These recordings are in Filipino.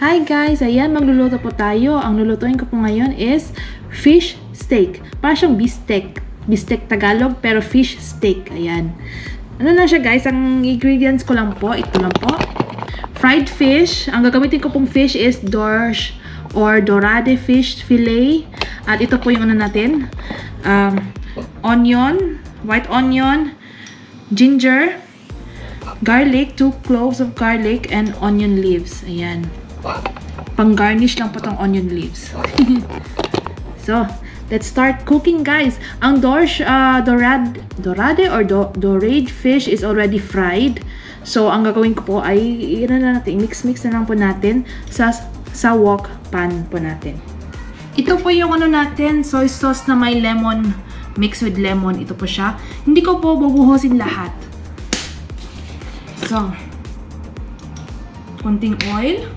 Hi guys! Ayan, magluluto po tayo. Ang lulutuin ko po ngayon is fish steak. Parang siyang beefsteak. Beefsteak Tagalog, pero fish steak. Ayan. Ano na siya guys? Ang ingredients ko lang po. Ito lang po. Fried fish. Ang gagamitin ko pong fish is dorsch or dorade fish fillet. At ito po yung ano natin. Onion, white onion, ginger, garlic, 2 cloves of garlic, and onion leaves. Ayan. Pang-garnish lang po tong onion leaves. So, let's start cooking, guys. Ang dorade or dorade fish is already fried. So, ang gagawin ko po ay mix na lang po natin sa wok pan po natin. Ito po yung ano natin, soy sauce na may lemon, mix with lemon. Ito po siya. Hindi ko po bubuhusin lahat. So, konting oil.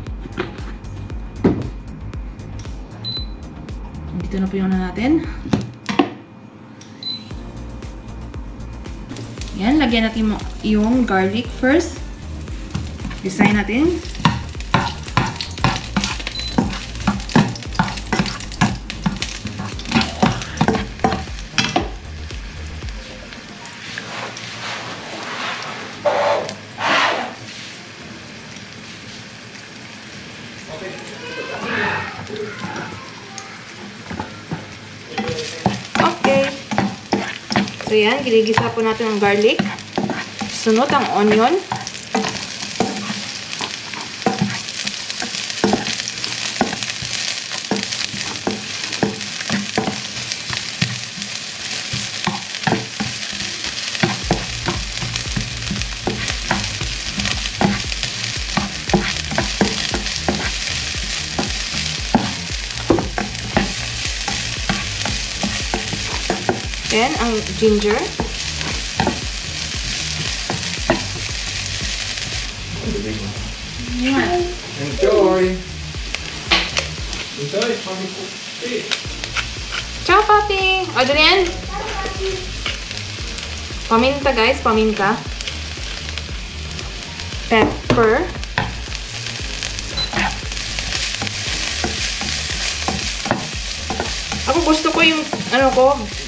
Dito na po yung ano natin. Yan, lagyan natin yung garlic first. Design natin. So yan, ginigisa po natin ang garlic. Sunod ang onion. Then, ang ginger. Yeah. Enjoy! Enjoy! Ciao, papi! O, Julian? Paminta, guys. Paminta. Pepper. Ako gusto ko yung,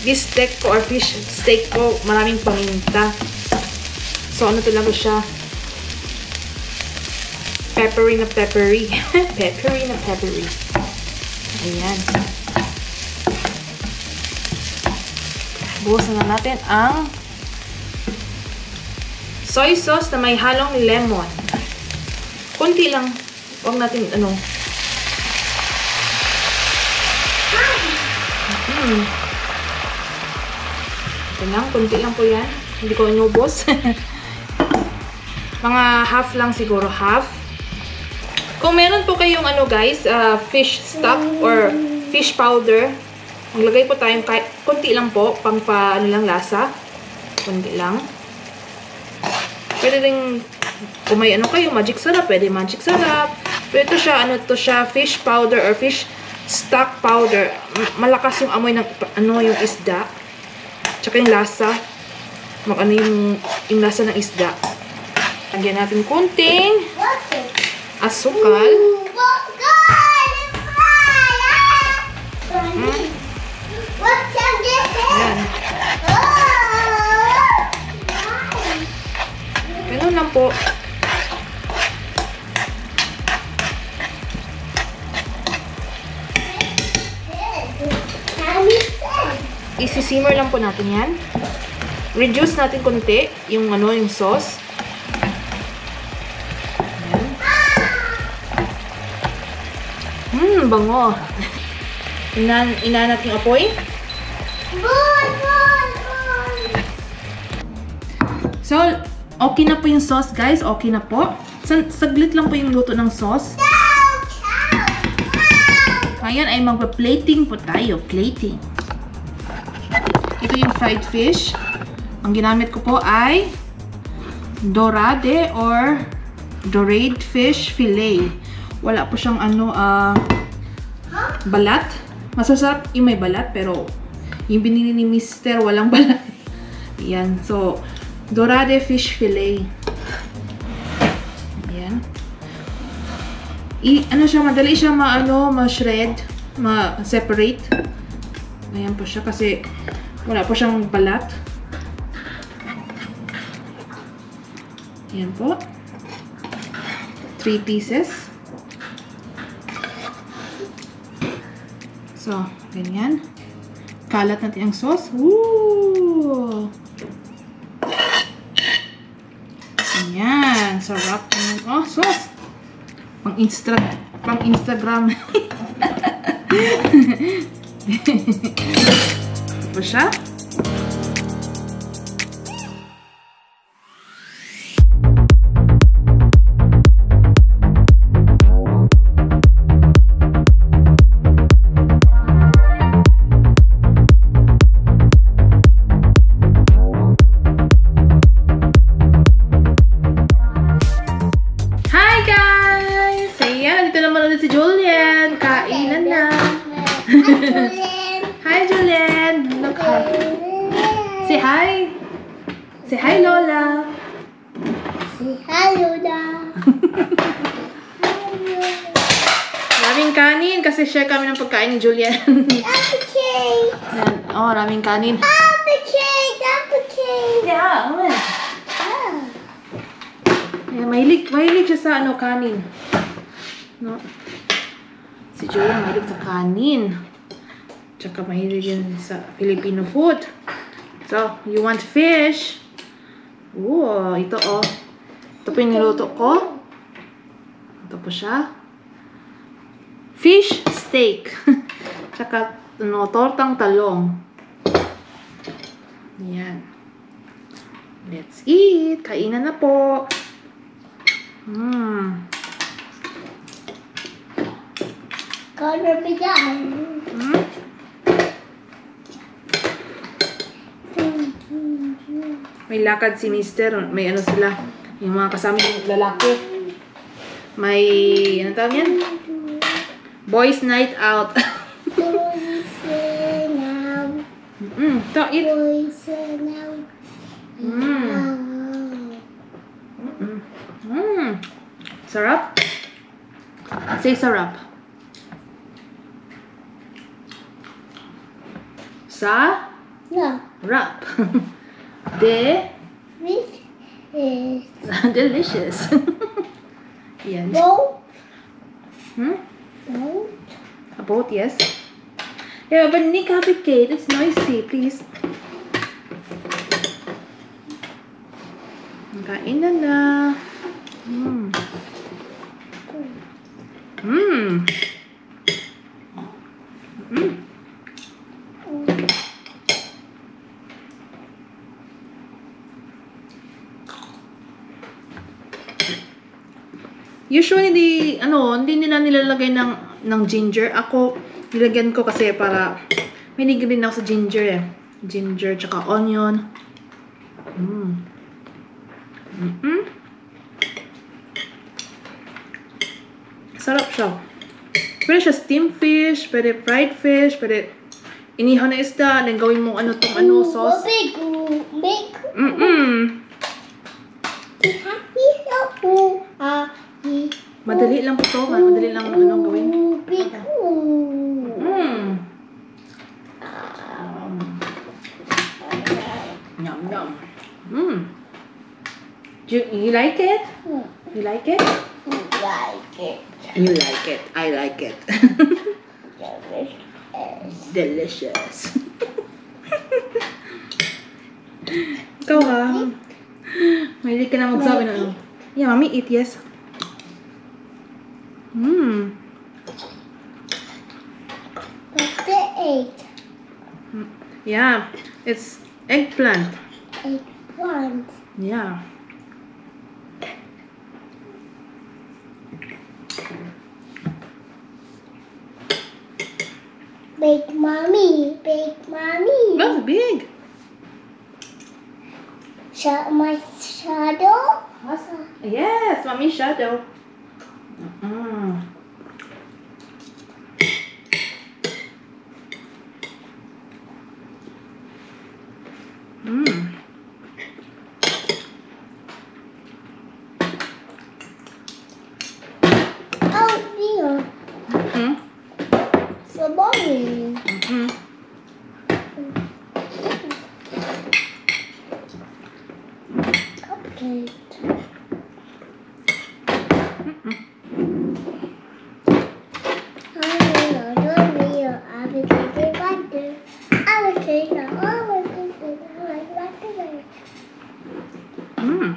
this steak ko or fish steak ko, maraming paminta. So, ano talaga siya? Peppery na peppery. Peppery na peppery. Ayan. Buhusan na natin ang soy sauce na may halong lemon. Kunti lang. Huwag natin, Ito lang, kunti lang po yan. Hindi ko inubos. Mga half lang siguro, half. Kung meron po kayong guys, fish stock or fish powder, maglagay po tayong kunti lang po, pang lasa. Kunti lang. Pwede rin, kung may kayo, magic sarap, pwede magic sarap. Pero ito siya, ito siya, fish powder or fish stock powder. Malakas yung amoy ng yung isda. Tsaka yung lasa. Yung lasa ng isda. Lagyan natin kunting asukal. Ayan. Ganun lang po. Isi-simmer lang po natin yan. Reduce natin konti yung yung sauce. Bango. Ina natin yung apoy. So, okay na po yung sauce, guys. Okay na po. Saglit lang po yung luto ng sauce. Ngayon ay magpa-plating po tayo. Plating. Ito yung fried fish. Ang ginamit ko po ay dorade or dorade fish fillet. Wala po siyang balat. Masasarap yung may balat, pero yung binili ni Mister walang balat. Ayan. So, dorade fish fillet. Ayan. ano siya, madali siya ma-shred, ma-separate. Ayan po siya kasi wala po siyang balat. Ayan po. 3 pieces. So, ganyan. Kalat natin ang sauce. Woo! Ayan. Sarap. Oh, sauce. Pang-Instagram. Ito siya. Si Julian, kainan na. Hi, Julian. Look, hi. Say hi. Say hi, Lola. Say hi, Lola. Maraming kanin kasi share kami ng pagkain ni Julian. Apple cake. Oh, maraming kanin. Apple cake. Apple cake. Yeah, amen. Yeah, mahilig siya sa kanin. No? Si Julian mahilig sa kanin. Tsaka mahilig yan sa Filipino food. So, you want fish? Ooh, ito oh. Ito po yung niluto ko. Ito po siya. Fish steak. Tsaka, tortang talong. Yan. Let's eat. Kainan na po. Gonna be done. May lakad si Mister. May sila. Yung mga kasama yung lalaki. May, ano tawag yan? Boys night out. Boys now. Ito, eat. Boys now. Sarap. Say sarap. Sa? No. Rap. This is Delicious. Yan. boat. Boat? A boat, yes. Yeah, but Nick, Kate, it's noisy, please. Kain na. Usually, hindi nila nilalagay ng ginger. Ako, nilagyan ko kasi para minigil din ako sa ginger eh. Ginger, tsaka onion. Sarap siya. Pwede siya steamed fish, pwede fried fish, pwede inihaw na isda, then gawin mo sauce. Big. Madali lang po to. Madali lang gawin. Big. Yum, yum. You like it? You like it? Like it. You like it. I like it. Delicious. Ikaw ha? Mahilig ka na magsabi na ano. Yeah, mommy, eat, yes. What's the egg? Yeah, it's eggplant. Eggplant. Yeah. Big mommy. That's big. My shadow? Yes, mommy's shadow. Oh, Cake. Mm.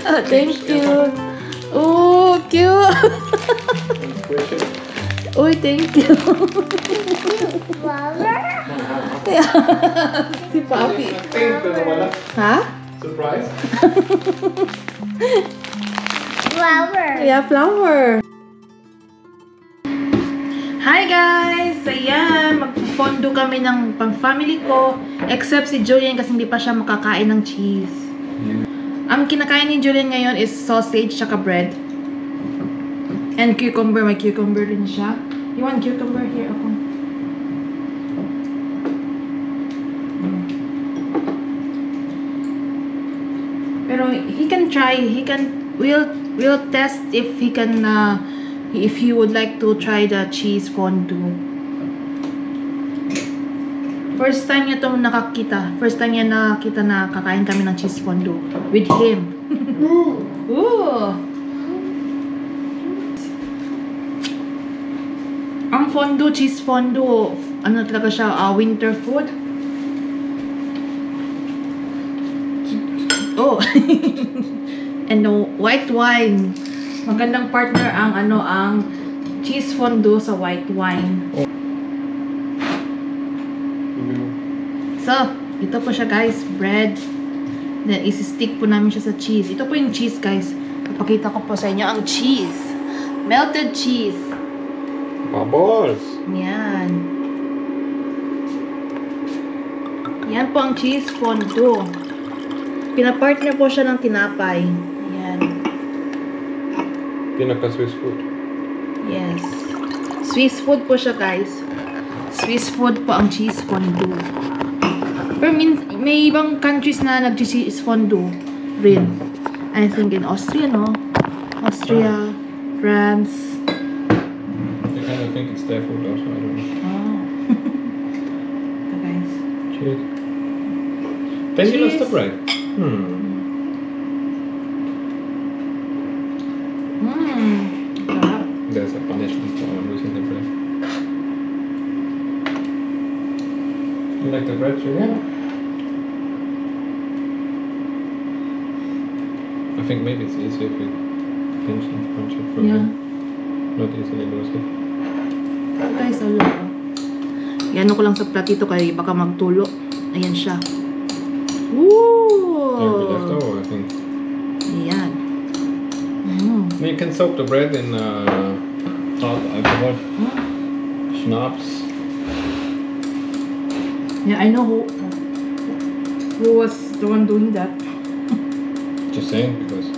Oh, thank you. Oh, cute. Uy, thank you. Flower? Si Papi. Ha? Surprise? Flower. Yeah, flower. Hi guys! Ayan, magpo-fondo kami ng pang-family ko. Except si Julian kasi hindi pa siya makakain ng cheese. Ang kinakain ni Julian ngayon is sausage tsaka bread. And cucumber. May cucumber rin siya. You want cucumber? Here, ako. Pero he can try. We'll test if he can if he would like to try the cheese fondue. First time niya itong nakakita. First time niya nakakita na kakain kami ng cheese fondue with him. Ooh! Ang fondue, cheese fondue, ano talaga siya, winter food. Oh! And the white wine. Magandang partner ang cheese fondue sa white wine. So, ito po siya guys, bread. Then, isi-stick po namin siya sa cheese. Ito po yung cheese guys. Papakita ko po sa inyo ang cheese. Melted cheese. Bubbles! Yan. Yan po ang cheese fondue. Pinapartner po siya ng tinapay. Yan. Pinaka-Swiss food. Yes. Swiss food po siya guys. Swiss food po ang cheese fondue. Pero may ibang countries na nag-cheese fondue rin. I think in Austria, no? Austria, France. I kind of think it's their food also, I don't know. Oh. Ito guys. Cheers. Then you lost the bread. Sarap. There's a punishment for losing the bread. You like the bread, Julia? I think maybe it's easier if we pinch and punch it for Yeah. not easily lose it. Ito guys, yan ko lang sa platito kaya baka magtulo. Ayan siya. Woo! There'll be left over, I think. Ayan. You can soak the bread in hot alcohol, schnapps. Yeah, I know who was the one doing that. Just saying, because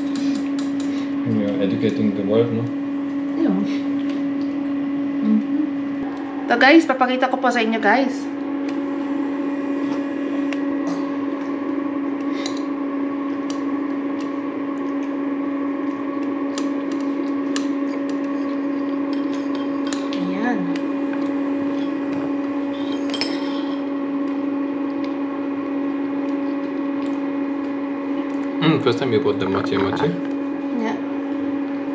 you're educating the world, no? Ayun. Ito guys, papakita ko po sa inyo guys. Ayan. First time you bought the mochi. Yeah.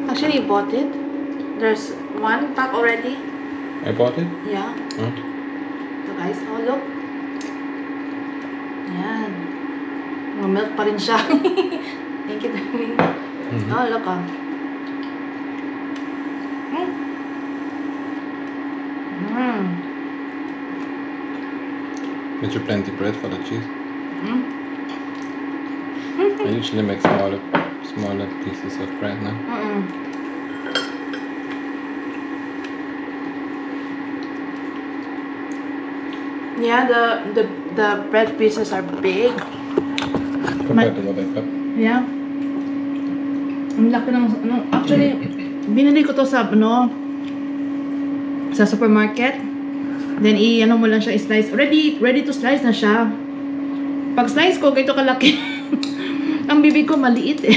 Actually, you bought it. There's one pack already. I bought it. Yeah. Huh? So guys, oh look. Ayan. Milk pa rin siya. Thank you, darling. Oh, look ah. Did you plenty bread for the cheese? I usually make smaller pieces of bread now. Yeah, the bread pieces are big. Compared to what I got. Yeah. Ang laki ng actually binili ko to sa sa supermarket. Then mo lang siya i-slice. Ready to slice na siya. Pag slice ko ganito kalaki. Ang bibig ko maliit eh.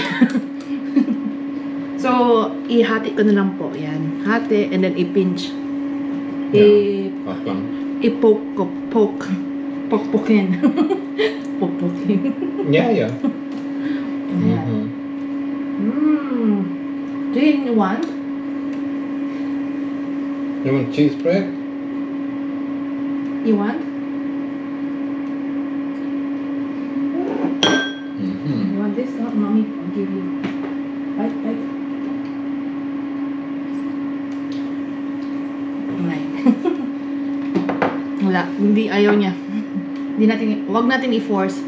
So, ihati ko na lang po. Yan. Hati and then i-pinch. I-poke ko. Pokpokin. Pokpokin. Yeah. Do you want? You want cheese bread? You want? I'll give you. Bite. Right. Wala. Hindi, ayaw niya. Hindi natin, wag natin i-force.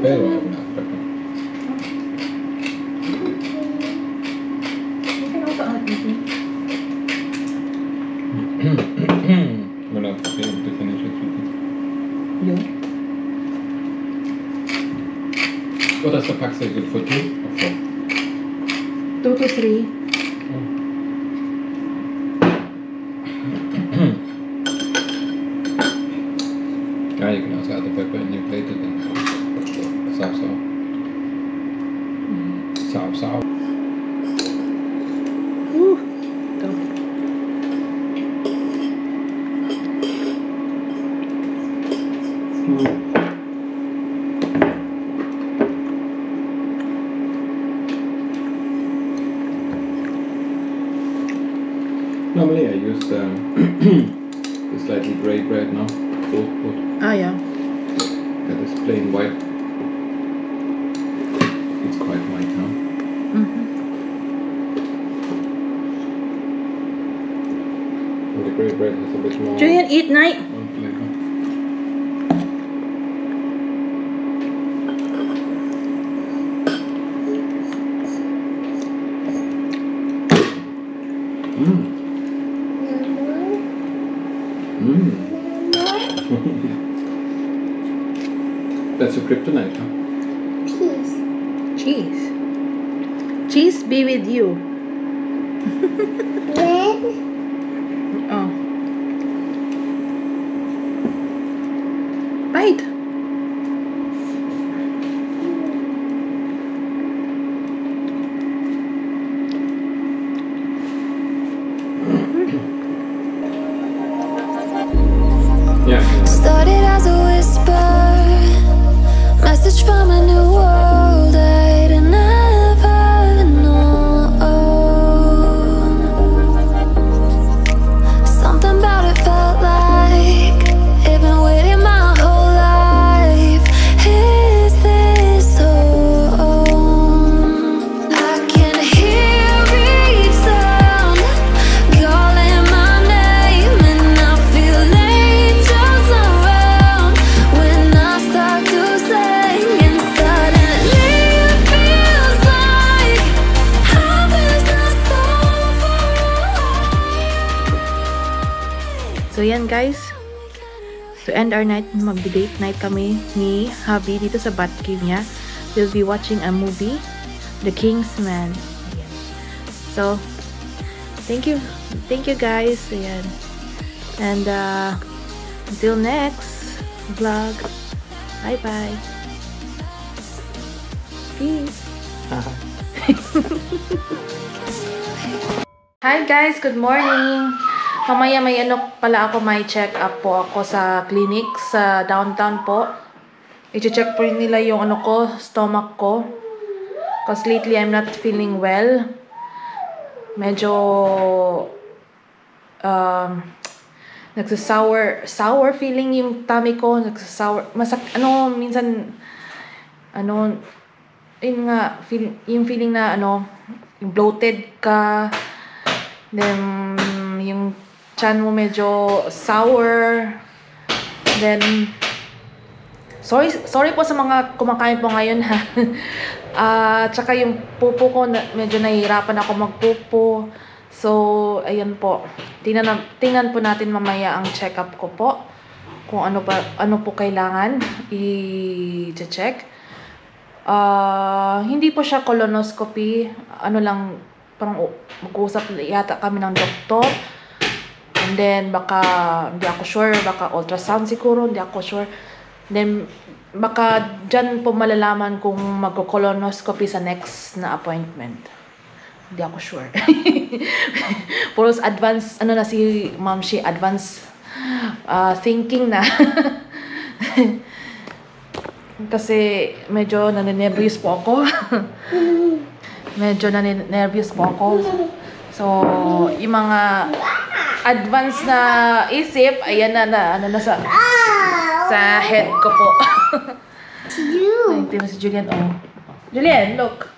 Pero I have enough pepper. You can also add anything. We're not able to finish it with this. Yun. What does the pack say? Good for 2 or 4? 2 to 3. Yeah, you can also add the pepper and you plate it in sauce. Sauce. Ito. Normally I use the slightly grey bread now. Oat. Ah, yeah. That is plain white. It's quite white now. And the grey bread has a bit more Julian, eat night. flavor. That's a kryptonite, huh? Cheese. Cheese be with you. Red. Oh. Bite. Yeah. Started as a whisper, message from a new world I'd never known. Something about it felt like it'd been waiting my whole life. Is this so? I can hear each sound calling my name, and I feel angels around when I start to sing, and suddenly it feels like heaven's not so far. So yan guys. To end our night, mag-date night kami ni Javi dito sa Batcave niya. We'll be watching a movie, The Kingsman. Ayan. So, thank you guys. Ayan. And until next vlog, bye-bye. Peace. Hi guys, good morning. Mamaya may pala ako, may check up po ako sa clinic sa downtown po. I-check po nila yung stomach ko. Because lately I'm not feeling well. Medyo sour feeling yung tummy ko, minsan yung feeling na bloated ka, then yung chan mo medyo sour, then sorry po sa mga kumakain po ngayon ha. Tsaka yung pupo ko medyo nahihirapan ako magpupo. So ayun po, tingnan po natin mamaya ang check up ko po kung ano po kailangan i-check. Hindi po siya colonoscopy, lang, parang mag-usap yata kami ng doktor. And then baka hindi ako sure, baka ultrasound siguro, hindi ako sure. Then baka dyan po malalaman kung mag-colonoscopy sa next na appointment. Hindi ako sure. Puro advance, na si Ma'am Shi, advance thinking na. Kasi medyo naninervyos po ako. So, yung mga advance na isip, ayan na sa head ko po. Ay, tingnan si Julian, Julian, look.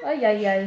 Ay, ay, ay.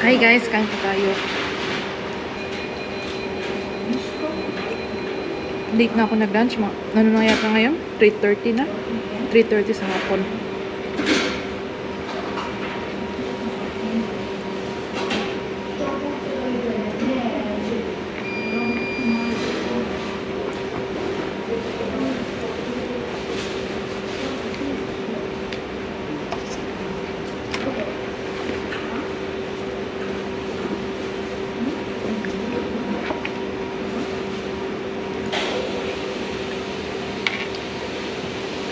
Hi guys, kain po tayo. Late na ako nag-lunch. Ano na yata ngayon? 3:30 na? 3:30 sa hapon.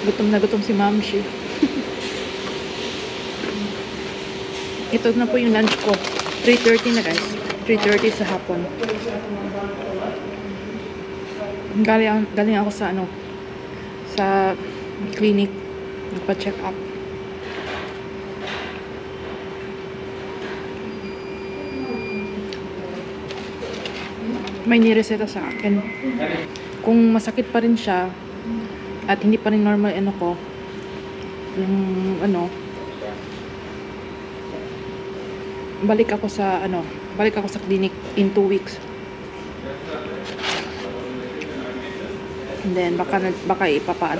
Gutom na gutom si Mamshi. Ito na po yung lunch ko. 3:30 na guys. 3:30 sa hapon. Galing ako sa sa clinic. Nagpa-check up. May nireseta sa akin. Kung masakit pa rin siya, at hindi pa rin normal ko, yung balik ako sa clinic in 2 weeks. And then baka ipapa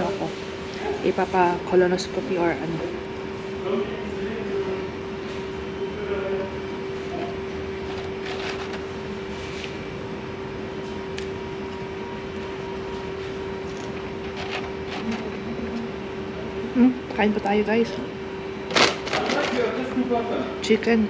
colonoscopy or kain pa tayo guys. Chicken.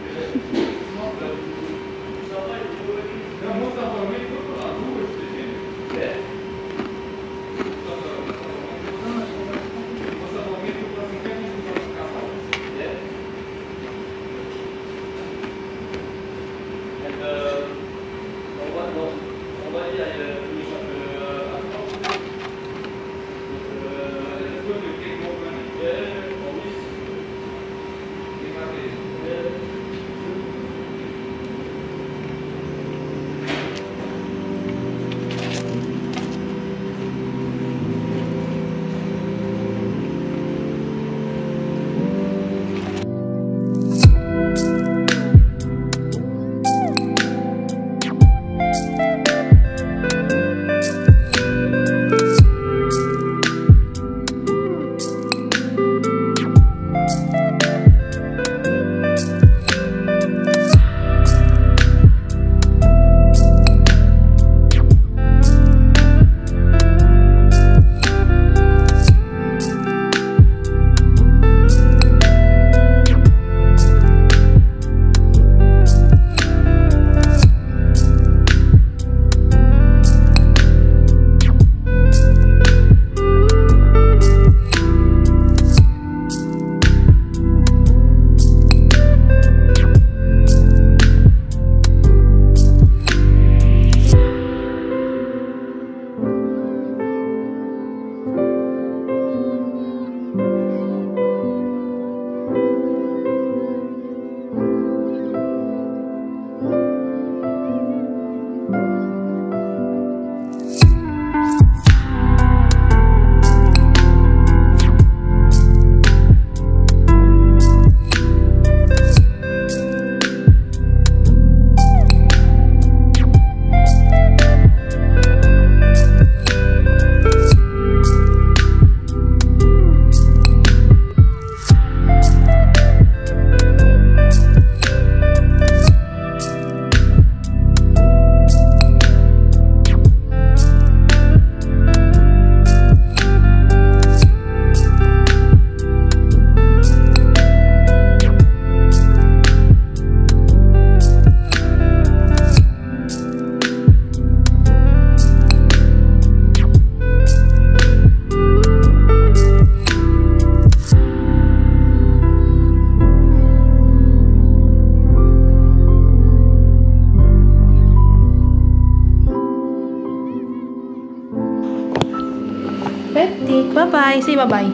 Peptic. Bye-bye. Say bye-bye.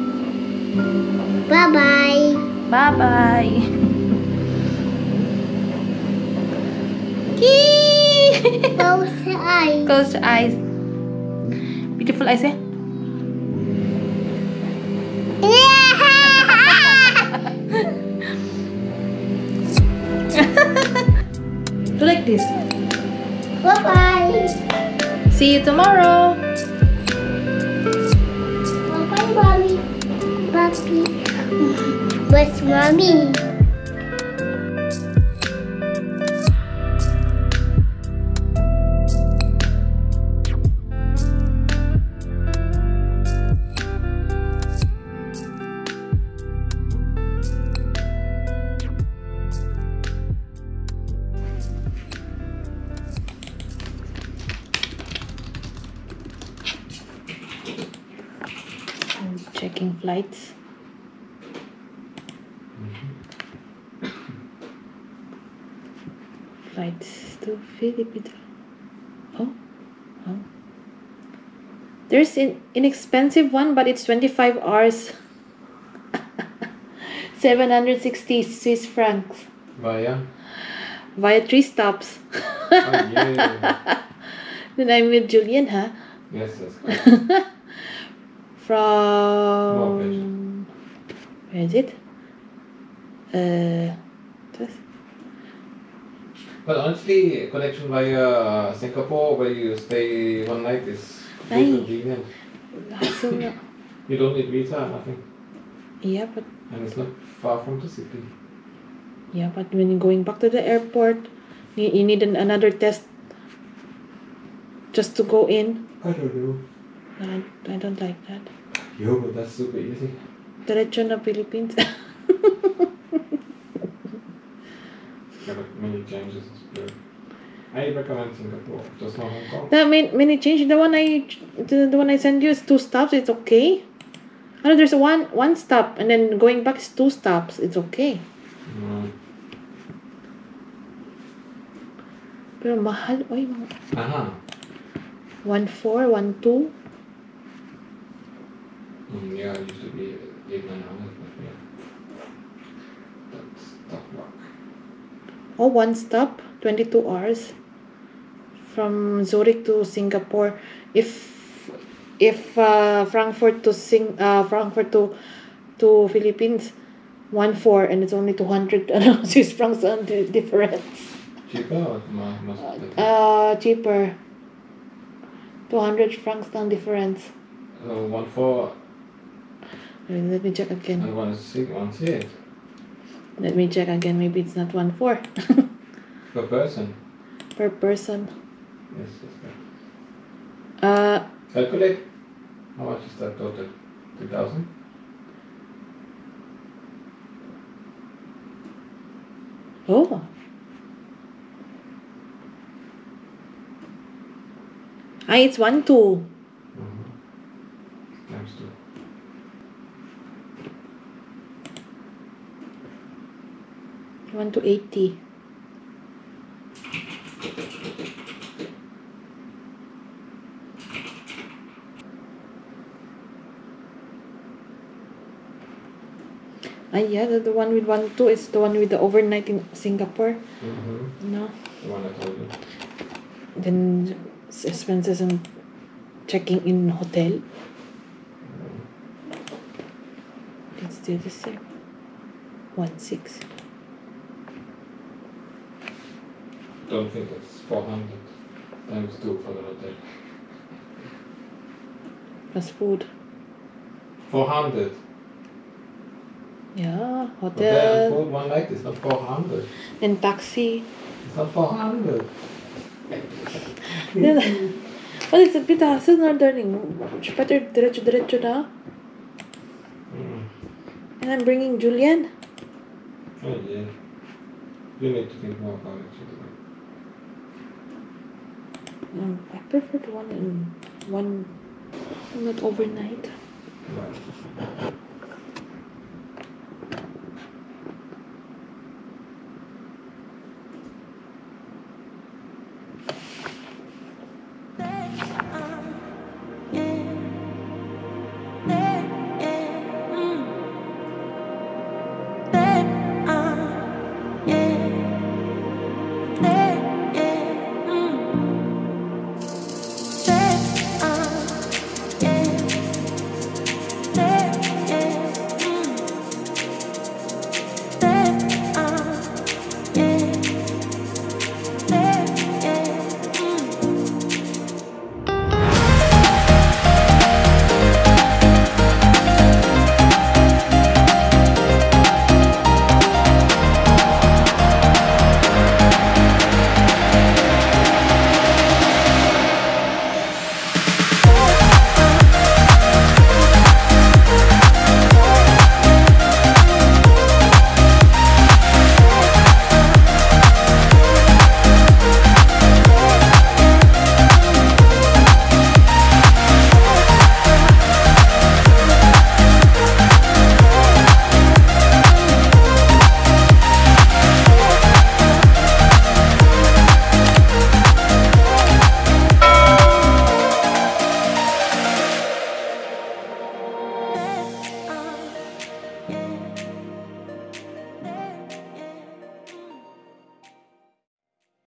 Bye-bye. Bye-bye. Close your eyes. Close your eyes. Beautiful eyes, eh? Do like this. Bye-bye. See you tomorrow. Bye-bye, Mommy. Papi. Where's Mommy? I'm checking flights. Flights to Philippines. Oh. There's an inexpensive one, but it's 25 hours. 760 Swiss francs. Via? Via 3 stops. Oh, yeah. Then I'm with Julian, huh? Yes, that's good. From... Where is it? Just... But honestly, connection via Singapore, where you stay one night, is Aye. very convenient. Hassle na. You don't need visa, nothing. Yeah, but And it's not far from the city. when you're going back to the airport, you need another test just to go in. I don't know. I don't like that. Yo, but that's super easy. Diretso na Philippines. Yeah, but many changes is good. I recommend Singapore, just not Hong Kong. That many change. The one I send you is 2 stops. It's okay. I know there's one stop and then going back is 2 stops. It's okay. Pero mahal. Oy, Aha. 1.4, 1.2. Yeah, it used to be 800-900, but yeah. That's tough luck. Oh, 1 stop, 22 hours from Zurich to Singapore. If Frankfurt to Philippines, 1.4, and it's only 200 Swiss francs on the difference. Cheaper or must Cheaper. 200 francs on difference. 1.4 Let me check again. and 1.6. Let me check again. Maybe it's not 1.4 Per person. per person. Yes, that's right. Uh, Calculate. How much is that total? 2,000? oh. It's 1.2. Times 2. One to 80. Yeah, the one with 1.2 is the one with the overnight in Singapore. No. The one I told you. Then expenses and checking in hotel. It's still the same. 1.6. Don't think it's 400 times 2 for the hotel. Plus food. 400. Yeah, Hotel and hotel. food one night is not 400. And taxi. It's not 400. Well, it's a bit hassle na, darling. It's better diretso na. And I'm bringing Julian. Oh yeah. You need to think more about it. I prefer the one not overnight. Right.